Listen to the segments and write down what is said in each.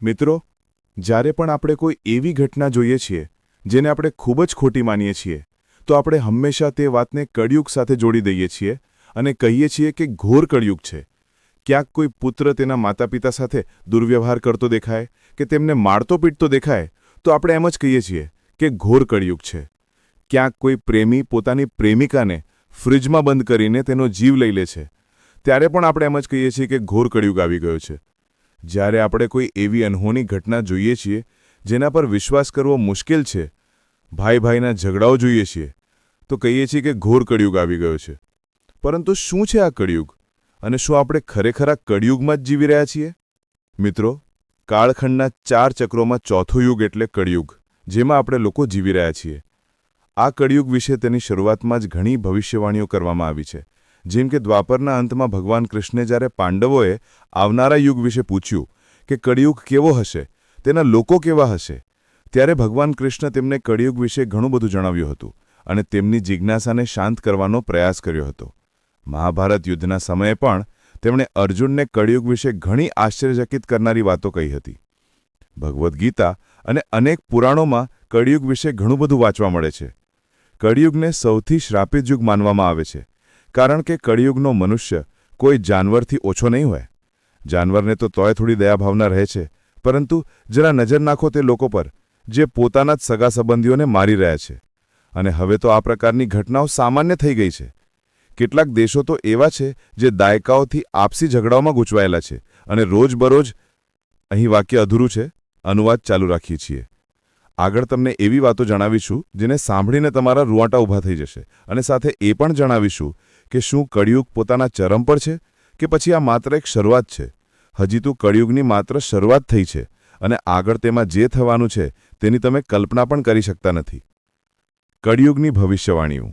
મિત્રો, જ્યારે પણ આપણે કોઈ એવી ઘટના જોઈએ છીએ જેને આપણે ખૂબ જ ખોટી માનીએ છીએ, તો આપણે હંમેશા તે વાતને કળિયુગ સાથે જોડી દઈએ છીએ અને કહીએ છીએ કે ઘોર કળિયુગ છે. ક્યાંક કોઈ પુત્ર તેના માતાપિતા સાથે દુર્વ્યવહાર કરતો દેખાય કે તેમને મારતો પીટતો દેખાય તો આપણે એમ જ કહીએ છીએ કે ઘોર કળિયુગ છે. ક્યાંક કોઈ પ્રેમી પોતાની પ્રેમિકાને ફ્રિજમાં બંધ કરીને તેનો જીવ લઈ લે છે, ત્યારે પણ આપણે એમ જ કહીએ છીએ કે ઘોર કળિયુગ આવી ગયો છે. જ્યારે આપણે કોઈ એવી અનહોની ઘટના જોઈએ છીએ જેના પર વિશ્વાસ કરવો મુશ્કેલ છે, ભાઈ-ભાઈના ઝઘડાઓ જોઈએ છીએ, તો કહીએ છીએ કે ઘોર કળિયુગ આવી ગયો છે. પરંતુ શું છે આ કળિયુગ? અને શું આપણે ખરેખર આ કળિયુગમાં જ જીવી રહ્યા છીએ? મિત્રો, કાળખંડના 4 ચક્રોમાં ચોથો યુગ એટલે કળિયુગ, જેમાં આપણે લોકો જીવી રહ્યા છીએ. આ કળિયુગ વિશે તેની શરૂઆતમાં જ ઘણી ભવિષ્યવાણીઓ કરવામાં આવી છે. જેમ કે દ્વાપરના અંતમાં ભગવાન કૃષ્ણે જ્યારે પાંડવોએ આવનારા યુગ વિશે પૂછ્યું કે કળિયુગ કેવો હશે, તેના લોકો કેવા હશે, ત્યારે ભગવાન કૃષ્ણ તેમને કળિયુગ વિશે ઘણું બધું જણાવ્યું હતું અને તેમની જિજ્ઞાસાને શાંત કરવાનો પ્રયાસ કર્યો હતો. મહાભારત યુદ્ધના સમયે પણ તેમણે અર્જુનને કળિયુગ વિશે ઘણી આશ્ચર્યચકિત કરનારી વાતો કહી હતી. ભગવદ્ ગીતા અને અનેક પુરાણોમાં કળિયુગ વિશે ઘણું બધું વાંચવા મળે છે. કળિયુગને સૌથી શ્રાપિત યુગ માનવામાં આવે છે, કારણ કે કળિયુગનો મનુષ્ય કોઈ જાનવરથી ઓછો નહીં હોય. જાનવરને તો તોય થોડી દયાભાવના રહે છે, પરંતુ જરા નજર નાખો તે લોકો પર જે પોતાના જ સગા સંબંધીઓને મારી રહ્યા છે. અને હવે તો આ પ્રકારની ઘટનાઓ સામાન્ય થઈ ગઈ છે. કેટલાક દેશો તો એવા છે જે દાયકાઓથી આપસી ઝઘડાઓમાં ગૂંચવાયેલા છે અને રોજબરોજ અહીં વાક્ય અધૂરું છે, અનુવાદ ચાલુ રાખીએ છીએ. આગળ તમને એવી વાતો જણાવીશું જેને સાંભળીને તમારા રૂવાટા ઊભા થઈ જશે, અને સાથે એ પણ જણાવીશું કે શું કળિયુગ પોતાના ચરમ પર છે કે પછી આ માત્ર એક શરૂઆત છે. હજી તો કળિયુગની માત્ર શરૂઆત થઈ છે અને આગળ તેમાં જે થવાનું છે તેની તમે કલ્પના પણ કરી શકતા નથી. કળિયુગની ભવિષ્યવાણીઓ.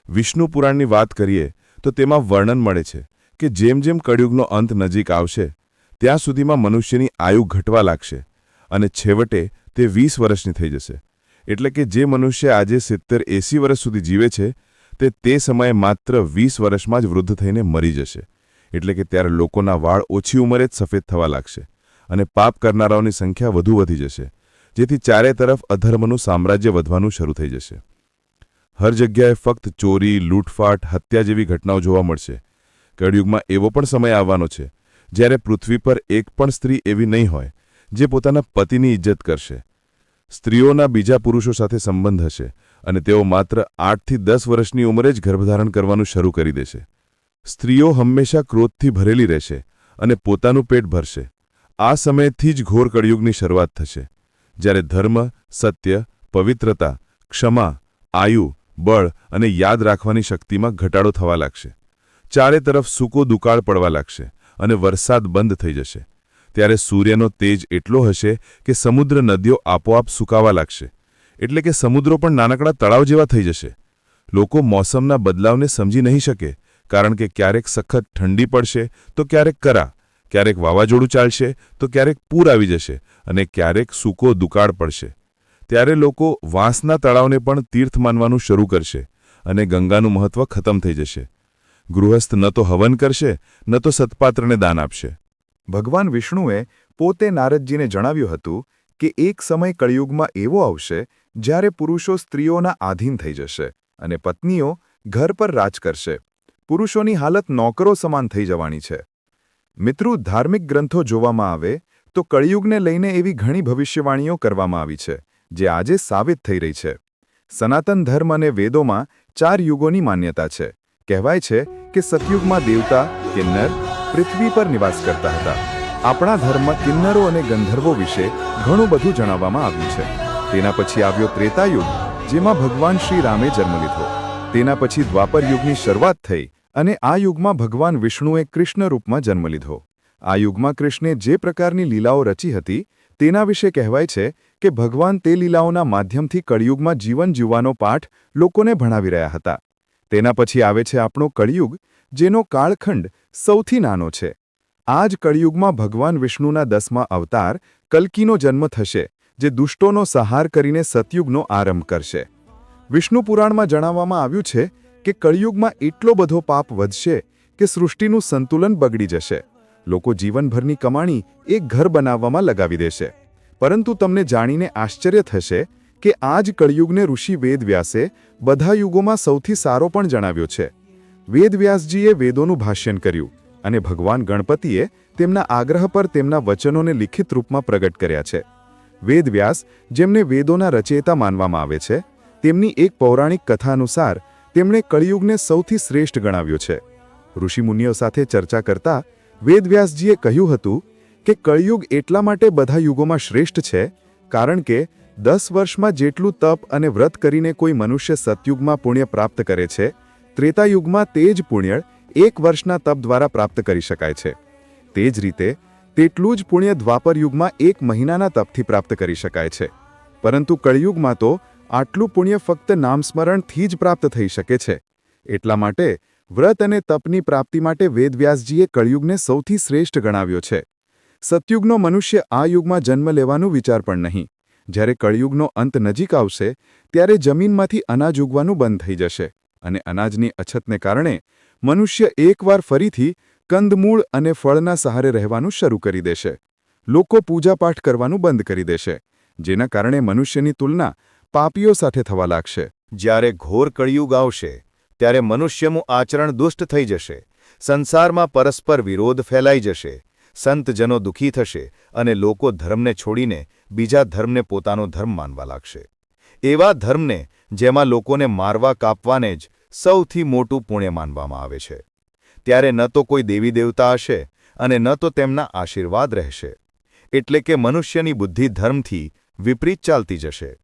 વિષ્ણુ પુરાણની વાત કરીએ તો તેમાં વર્ણન મળે છે કે જેમ જેમ કળિયુગનો અંત નજીક આવશે ત્યાં સુધીમાં મનુષ્યની આયુ ઘટવા લાગશે અને છેવટે તે 20 વર્ષની થઈ જશે. એટલે કે જે મનુષ્ય આજે 70-80 વર્ષ સુધી જીવે છે તે સમયે માત્ર 20 વર્ષમાં જ વૃદ્ધ થઈને મરી જશે. એટલે કે ત્યારે લોકોના વાળ ઓછી ઉંમરે જ સફેદ થવા લાગશે અને પાપ કરનારાઓની સંખ્યા વધુ વધી જશે, જેથી ચારે તરફ અધર્મનું સામ્રાજ્ય વધવાનું શરૂ થઈ જશે. હર જગ્યાએ ફક્ત ચોરી, લૂંટફાટ, હત્યા જેવી ઘટનાઓ જોવા મળશે. કળિયુગમાં એવો પણ સમય આવવાનો છે જ્યારે પૃથ્વી પર એક પણ સ્ત્રી એવી નહીં હોય જે પોતાના પતિની ઇજ્જત કરશે. સ્ત્રીઓના બીજા પુરુષો સાથે સંબંધ હશે અને તેઓ માત્ર 8થી 10 વર્ષની ઉંમરે જ ગર્ભધારણ કરવાનું શરૂ કરી દેશે. સ્ત્રીઓ હંમેશા ક્રોધથી ભરેલી રહેશે અને પોતાનું પેટ ભરશે. આ સમયથી જ ઘોર કળિયુગની શરૂઆત થશે, જ્યારે ધર્મ, સત્ય, પવિત્રતા, ક્ષમા, આયુ, બળ અને યાદ રાખવાની શક્તિમાં ઘટાડો થવા લાગશે. ચારે તરફ સૂકો દુકાળ પડવા લાગશે અને વરસાદ બંધ થઈ જશે. ત્યારે સૂર્યનો તેજ એટલો હશે કે સમુદ્ર નદીઓ આપોઆપ સૂકાવા લાગશે. એટલે કે સમુદ્રો પણ નાનકડા તળાવ જેવા થઈ જશે. લોકો મોસમના બદલાવને સમજી નહીં શકે, કારણ કે ક્યારેક સખત ઠંડી પડશે તો ક્યારેક કરા, ક્યારેક વાવાઝોડું ચાલશે તો ક્યારેક પૂર આવી જશે અને ક્યારેક સૂકો દુકાળ પડશે. ત્યારે લોકો વાંસના તળાવને પણ તીર્થ માનવાનું શરૂ કરશે અને ગંગાનું મહત્વ ખતમ થઈ જશે. ગૃહસ્થ ન તો હવન કરશે ન તો સત્પાત્રને દાન આપશે. ભગવાન વિષ્ણુએ પોતે નારદજીને જણાવ્યું હતું કે એક સમય કળિયુગમાં એવો આવશે જ્યારે પુરુષો સ્ત્રીઓના આધીન થઈ જશે અને પત્નીઓ ઘર પર રાજ કરશે. પુરુષોની હાલત નોકરો સમાન થઈ જવાની છે. મિત્રો, ધાર્મિક ગ્રંથો જોવામાં આવે તો કળિયુગને લઈને એવી ઘણી ભવિષ્યવાણીઓ કરવામાં આવી છે જે આજે સાબિત થઈ રહી છે. સનાતન ધર્મ અને વેદોમાં 4 યુગોની માન્યતા છે. કહેવાય છે કે સતયુગમાં દેવતા, કિન્નર, પૃથ્વી પર નિવાસ કરતા હતા. આપણા ધર્મમાં કિન્નરો અને ગંધર્વો વિશે ઘણું બધું જણાવવામાં આવ્યું છે. તેના પછી આવ્યો ત્રેતાયુગ, જેમાં ભગવાન શ્રી રામે જન્મ લીધો. તેના પછી દ્વાપર યુગની શરૂઆત થઈ અને આ યુગમાં ભગવાન વિષ્ણુએ કૃષ્ણ રૂપમાં જન્મ લીધો. આ યુગમાં કૃષ્ણે જે પ્રકારની લીલાઓ રચી હતી તેના વિશે કહેવાય છે કે ભગવાન તે લીલાઓના માધ્યમથી કળિયુગમાં જીવન જીવવાનો પાઠ લોકોને ભણાવી રહ્યા હતા. તેના પછી આવે છે આપણો કળિયુગ, જેનો કાળખંડ સૌથી નાનો છે. આ જ કળિયુગમાં ભગવાન વિષ્ણુના 10મા અવતાર કલ્કીનો જન્મ થશે, જે દુષ્ટોનો સંહાર કરીને સતયુગનો આરંભ કરશે. વિષ્ણુ પુરાણમાં જણાવવામાં આવ્યું છે કે કળિયુગમાં એટલો બધો પાપ વધશે કે સૃષ્ટિનું સંતુલન બગડી જશે. લોકો જીવનભરની કમાણી એક ઘર બનાવવામાં લગાવી દેશે. પરંતુ તમને જાણીને આશ્ચર્ય થશે કે આ જ કળિયુગને ઋષિ વેદવ્યાસે બધા યુગોમાં સૌથી સારો પણ જણાવ્યો છે. વેદવ્યાસજીએ વેદોનું ભાષ્યન કર્યું અને ભગવાન ગણપતિએ તેમના આગ્રહ પર તેમના વચનોને લિખિત રૂપમાં પ્રગટ કર્યા છે. વેદવ્યાસ, જેમને વેદોના રચયિતા માનવામાં આવે છે, તેમની એક પૌરાણિક કથા અનુસાર તેમણે કળિયુગને સૌથી શ્રેષ્ઠ ગણાવ્યો છે. ઋષિમુનિઓ સાથે ચર્ચા કરતા વેદવ્યાસજીએ કહ્યું હતું કે કળિયુગ એટલા માટે બધા યુગોમાં શ્રેષ્ઠ છે કારણ કે 10 વર્ષમાં જેટલું તપ અને વ્રત કરીને કોઈ મનુષ્ય સતયુગમાં પુણ્ય પ્રાપ્ત કરે છે, ત્રેતાયુગમાં તે જ પુણ્ય 1 વર્ષના તપ દ્વારા પ્રાપ્ત કરી શકાય છે. તે જ રીતે તેટલું જ પુણ્ય દ્વાપર યુગમાં 1 મહિનાના તપથી પ્રાપ્ત કરી શકાય છે. પરંતુ કળિયુગમાં તો આટલું પુણ્ય ફક્ત નામસ્મરણથી જ પ્રાપ્ત થઈ શકે છે. એટલા માટે વ્રત અને તપની પ્રાપ્તિ માટે વેદવ્યાસજીએ કળિયુગને સૌથી શ્રેષ્ઠ ગણાવ્યો છે. સતયુગનો મનુષ્ય આ યુગમાં જન્મ લેવાનું વિચાર પણ નહીં. જ્યારે કળિયુગનો અંત નજીક આવશે ત્યારે જમીનમાંથી અનાજ ઉગવાનું બંધ થઈ જશે અને અનાજની અછતને કારણે મનુષ્ય એકવાર ફરીથી કંદમૂળ અને ફળના સહારે રહેવાનું શરૂ કરી દેશે. લોકો પૂજાપાઠ કરવાનું બંધ કરી દેશે, જેના કારણે મનુષ્યની તુલના પાપીઓ સાથે થવા લાગશે. જ્યારે ઘોર કળિયુગ આવશે ત્યારે મનુષ્યનું આચરણ દુષ્ટ થઈ જશે, સંસારમાં પરસ્પર વિરોધ ફેલાઈ જશે, સંતજનો દુઃખી થશે અને લોકો ધર્મને છોડીને બીજા ધર્મને પોતાનો ધર્મ માનવા લાગશે. એવા ધર્મને જેમાં લોકોને મારવા કાપવાને જ સૌથી મોટું પુણ્ય માનવામાં આવે છે. ત્યારે ન તો કોઈ દેવી દેવતા હશે અને ન તો તેમના આશીર્વાદ રહેશે. એટલે કે મનુષ્યની બુદ્ધિ ધર્મથી વિપરીત ચાલતી જશે.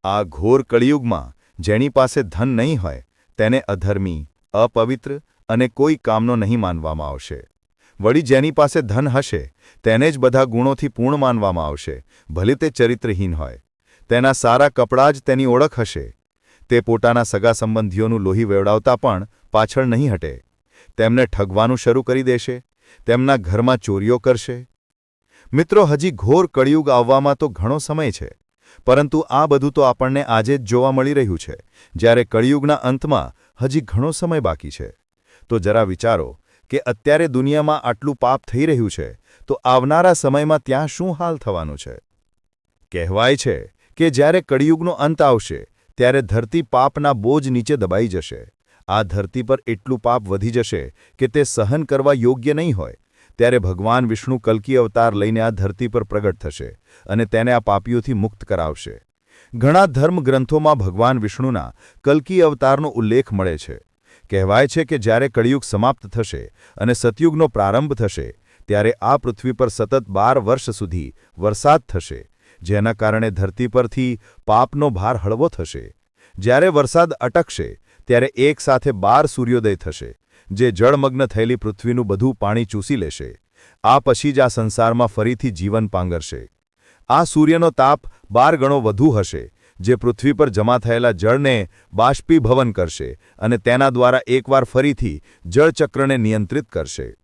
આ ઘોર કળિયુગમાં જેની પાસે ધન નહીં હોય તેને અધર્મી, અપવિત્ર અને કોઈ કામનો નહીં માનવામાં આવશે. વળી જેની પાસે ધન હશે તેને જ બધા ગુણોથી પૂર્ણ માનવામાં આવશે, ભલે તે ચરિત્રહીન હોય. તેના સારા કપડાં જ તેની ઓળખ હશે. તે પોતાના સગા સંબંધીઓનું લોહી વેવડાવતા પણ પાછળ નહીં હટે. તેમને ઠગવાનું શરૂ કરી દેશે, તેમના ઘરમાં ચોરીઓ કરશે. મિત્રો, હજી ઘોર કળિયુગ આવવામાં તો ઘણો સમય છે, પરંતુ આ બધું તો આપણને આજે જ જોવા મળી રહ્યું છે, જ્યારે કળિયુગના અંતમાં હજી ઘણો સમય બાકી છે. તો જરા વિચારો કે અત્યારે દુનિયામાં આટલું પાપ થઈ રહ્યું છે, તો આવનારા સમયમાં ત્યાં શું હાલ થવાનું છે? કહેવાય છે કે જ્યારે કળિયુગનો અંત આવશે ત્યારે ધરતી પાપના બોજ નીચે દબાઈ જશે. આ ધરતી પર એટલું પાપ વધી જશે કે તે સહન કરવા યોગ્ય નહીં હોય. ત્યારે ભગવાન વિષ્ણુ કલ્કી અવતાર લઈને આ ધરતી પર પ્રગટ થશે અને તેને આ પાપીઓથી મુક્ત કરાવશે. ઘણા ધર્મગ્રંથોમાં ભગવાન વિષ્ણુના કલ્કી અવતારનો ઉલ્લેખ મળે છે. કહેવાય છે કે જ્યારે કળિયુગ સમાપ્ત થશે અને સતયુગનો પ્રારંભ થશે ત્યારે આ પૃથ્વી પર સતત 12 વર્ષ સુધી વરસાદ થશે, જેના કારણે ધરતી પરથી પાપનો ભાર હળવો થશે. જ્યારે વરસાદ અટકશે ત્યારે એક સાથે 12 સૂર્યોદય થશે, જે જળમગ્ન થયેલી પૃથ્વીનું બધું પાણી ચૂસી લેશે. આ પછી જ આ સંસારમાં ફરીથી જીવન પાંગરશે. આ સૂર્યનો તાપ 12 ગણો વધુ હશે, જે પૃથ્વી પર જમા થયેલા જળને બાષ્પીભવન કરશે અને તેના દ્વારા એકવાર ફરીથી જળચક્રને નિયંત્રિત કરશે.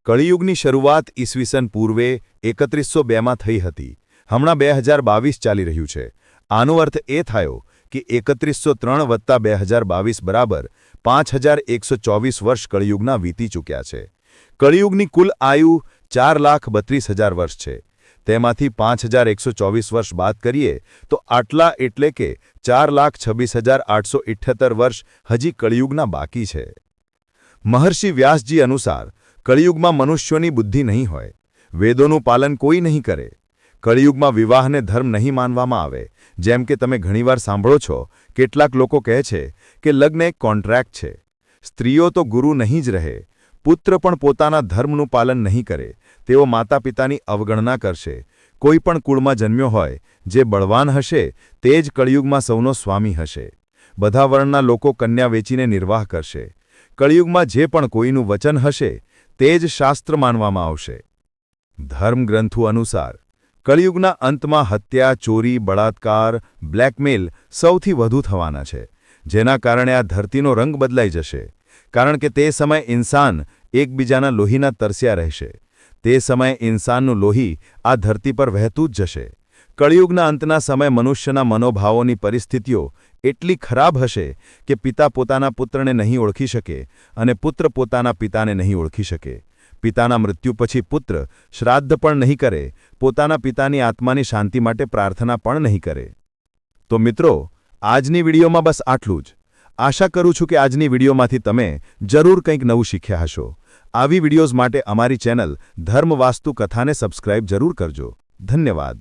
કળિયુગની શરૂઆત ઈસવીસન પૂર્વે 3102માં થઈ હતી. હમણાં 2022 ચાલી રહ્યું છે. આનો અર્થ એ થયો કે 3103 વત્તા 2022 બરાબર 5124 વર્ષ કળિયુગના વીતી ચૂક્યા છે. કળિયુગની કુલ આયુ 4,32,000 વર્ષ છે. તેમાંથી 5124 વર્ષ બાદ કરીએ તો આટલા એટલે કે 4,26,878 વર્ષ હજી કળિયુગના બાકી છે. મહર્ષિ વ્યાસજી અનુસાર કળિયુગમાં મનુષ્યોની બુદ્ધિ નહીં હોય, વેદોનું પાલન કોઈ નહીં કરે. કળિયુગમાં વિવાહને ધર્મ નહીં માનવામાં આવે. જેમ કે તમે ઘણીવાર સાંભળો છો, કેટલાક લોકો કહે છે કે લગ્ન એક કોન્ટ્રાક્ટ છે. સ્ત્રીઓ તો ગુરુ નહીં જ રહે. પુત્ર પણ પોતાના ધર્મનું પાલન નહીં કરે. તેઓ માતા પિતાની અવગણના કરશે. કોઈ પણ કુળમાં જન્મ્યો હોય, જે બળવાન હશે તે જ કળિયુગમાં સૌનો સ્વામી હશે. બધા વર્ણના લોકો કન્યા વેચીને નિર્વાહ કરશે. કળિયુગમાં જે પણ કોઈનું વચન હશે તે જ શાસ્ત્ર માનવામાં આવશે. ધર્મગ્રંથો અનુસાર કળિયુગના અંતમાં હત્યા, ચોરી, બળાત્કાર, બ્લેકમેલ સૌથી વધુ થવાના છે, જેના કારણે આ ધરતીનો રંગ બદલાઈ જશે. કારણ કે તે સમયે ઇન્સાન એકબીજાના લોહીના તરસ્યા રહેશે. તે સમયે ઇન્સાનનું લોહી આ ધરતી પર વહેતું જ જશે. કળિયુગના અંતના સમયે મનુષ્યના મનોભાવોની પરિસ્થિતિઓ એટલી ખરાબ હશે કે પિતા પોતાના પુત્રને નહીં ઓળખી શકે અને પુત્ર પોતાના પિતાને નહીં ઓળખી શકે. પિતાના મૃત્યુ પછી પુત્ર શ્રાદ્ધ પણ નહીં કરે, પોતાના પિતાની આત્માની શાંતિ માટે પ્રાર્થના પણ નહીં કરે. તો મિત્રો, આજની વિડીયોમાં બસ આટલું જ. આશા કરું છું કે આજની વિડીયોમાંથી તમે જરૂર કંઈક નવું શીખ્યા હશો. આવી વિડીયોઝ માટે અમારી ચેનલ ધર્મ વાસ્તુ કથાને સબસ્ક્રાઇબ જરૂર કરજો. ધન્યવાદ.